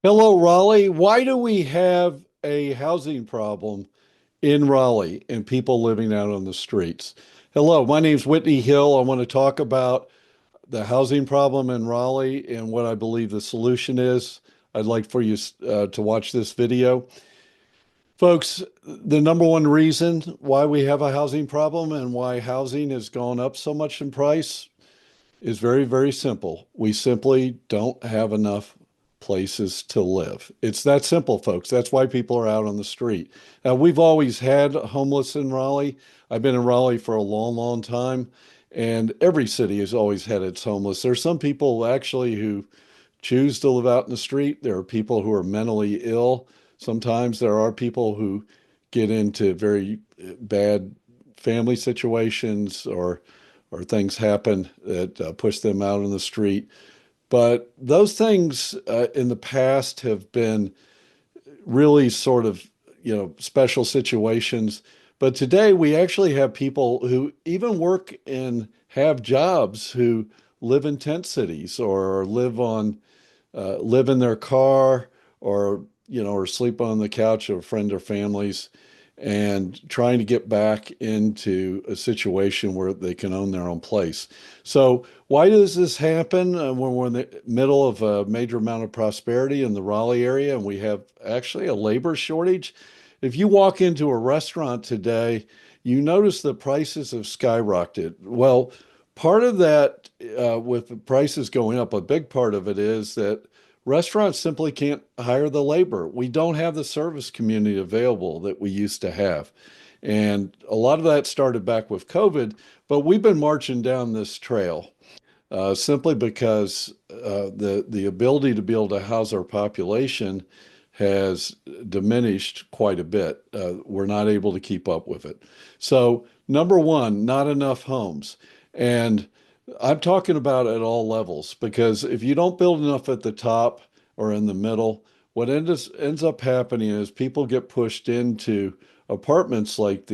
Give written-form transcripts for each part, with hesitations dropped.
Hello, Raleigh. Why do we have a housing problem in Raleigh and people living out on the streets? Hello, my name's Whitney Hill. I want to talk about the housing problem in Raleigh and what I believe the solution is. I'd like for you to watch this video. Folks, the number one reason why we have a housing problem and why housing has gone up so much in price is very, very simple. We simply don't have enough places to live. It's that simple, folks. That's why people are out on the street. Now, we've always had homeless in Raleigh. I've been in Raleigh for a long, long time, and every city has always had its homeless. There's some people actually who choose to live out in the street. There are people who are mentally ill. Sometimes there are people who get into very bad family situations or things happen that push them out on the street. But those things in the past have been really sort of, special situations. But today we actually have people who even work and have jobs who live in tent cities or live in their car or sleep on the couch of a friend or families and trying to get back into a situation where they can own their own place. So, why does this happen when we're in the middle of a major amount of prosperity in the Raleigh area and we have actually a labor shortage? If you walk into a restaurant today, you notice the prices have skyrocketed. Well, part of that, with the prices going up, a big part of it is that restaurants simply can't hire the labor. We don't have the service community available that we used to have. And a lot of that started back with COVID, but we've been marching down this trail simply because the ability to be able to house our population has diminished quite a bit. We're not able to keep up with it. So, number one, not enough homes. And I'm talking about at all levels because if you don't build enough at the top or in the middle, what ends up happening is people get pushed into apartments like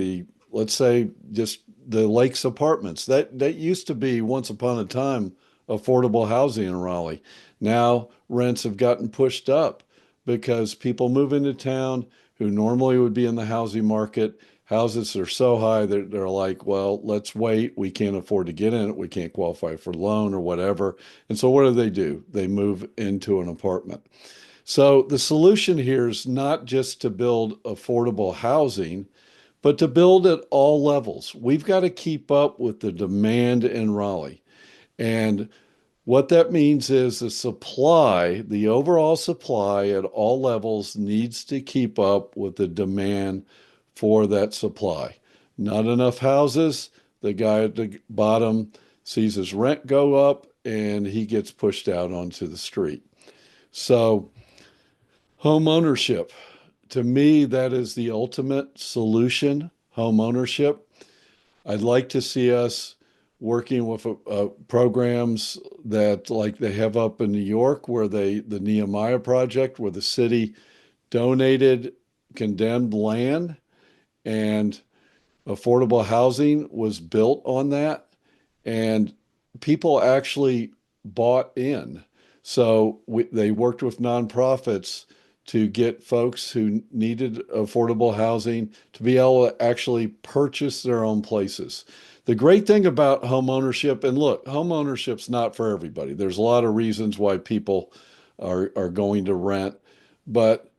let's say, just the Lakes apartments. That used to be once upon a time affordable housing in Raleigh. Now rents have gotten pushed up because people move into town who normally would be in the housing market. Houses are so high that they're like, well, let's wait. We can't afford to get in it. We can't qualify for loan or whatever. And so what do? They move into an apartment. So the solution here is not just to build affordable housing, but to build at all levels. We've got to keep up with the demand in Raleigh. And what that means is the overall supply at all levels needs to keep up with the demand for that supply. Not enough houses, the guy at the bottom sees his rent go up and he gets pushed out onto the street. So, home ownership, to me, that is the ultimate solution, home ownership. I'd like to see us working with programs that like they have up in New York, where the Nehemiah Project, where the city donated condemned land and affordable housing was built on that. And people actually bought in. So they worked with nonprofits to get folks who needed affordable housing to be able to actually purchase their own places. The great thing about home ownership, and look, home ownership's not for everybody. There's a lot of reasons why people are going to rent, but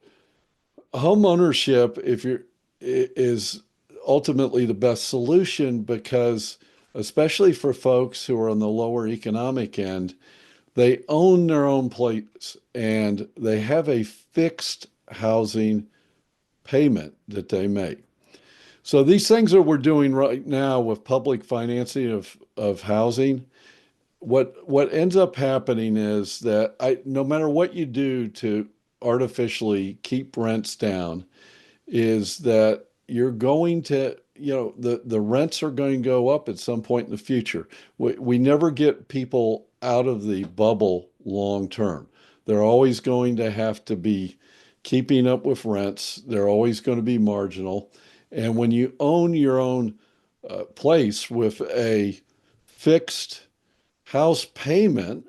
home ownership, if you're is ultimately the best solution because especially for folks who are on the lower economic end, they own their own place and they have a fixed housing payment that they make. So these things that we're doing right now with public financing of housing, what ends up happening is that no matter what you do to artificially keep rents down, is that you're going to, the rents are going to go up at some point in the future. We never get people out of the bubble long term. They're always going to have to be keeping up with rents. They're always going to be marginal. And when you own your own place with a fixed house payment,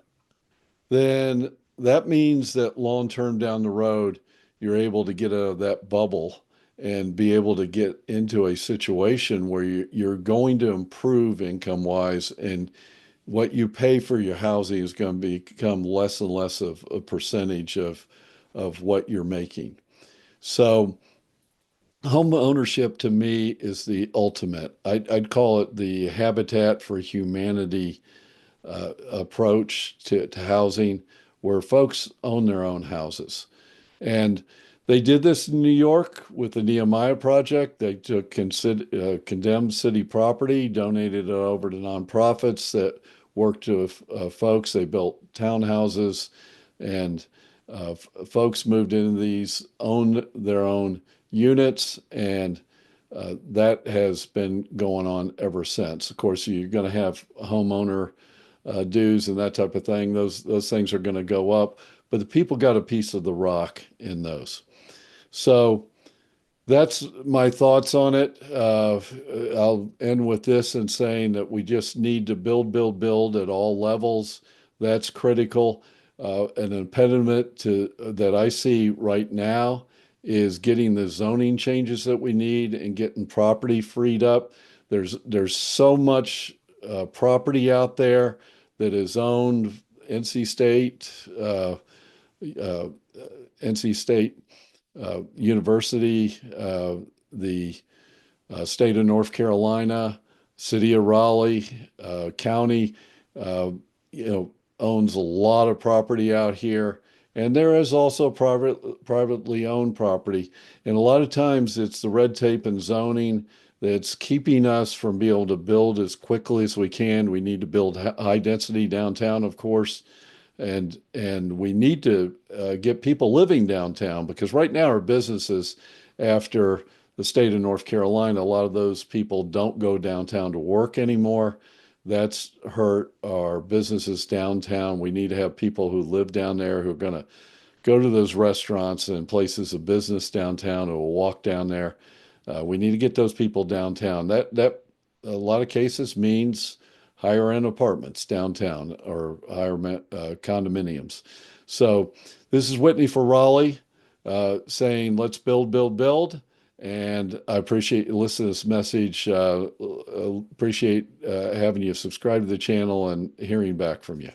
then that means that long term down the road, you're able to get out of that bubble and be able to get into a situation where you're going to improve income wise, and what you pay for your housing is going to become less and less of a percentage of what you're making. So home ownership to me is the ultimate. I'd call it the Habitat for Humanity approach to housing, where folks own their own houses. And they did this in New York with the Nehemiah Project. They took condemned city property, donated it over to nonprofits that worked with folks. They built townhouses, and folks moved into these, owned their own units, and that has been going on ever since. Of course, you're going to have homeowner dues and that type of thing. Those things are going to go up, but the people got a piece of the rock in those. So that's my thoughts on it. I'll end with this in saying that we just need to build, build, build at all levels. That's critical. An impediment to that I see right now is getting the zoning changes that we need and getting property freed up. There's so much property out there that is owned NC State, uh, NC State University, the state of North Carolina, city of Raleigh, county, uh, you know, owns a lot of property out here. And there is also privately owned property. And a lot of times it's the red tape and zoning that's keeping us from being able to build as quickly as we can. We need to build high density downtown, of course, and we need to get people living downtown, because right now our businesses, after the state of North Carolina, a lot of those people don't go downtown to work anymore. That's hurt our businesses downtown. We need to have people who live down there who are going to go to those restaurants and places of business downtown, who will walk down there. We need to get those people downtown. That a lot of cases means higher end apartments downtown, or higher condominiums. So this is Whitney for Raleigh, saying let's build, build, build. And I appreciate you listening to this message. Appreciate having you subscribe to the channel and hearing back from you.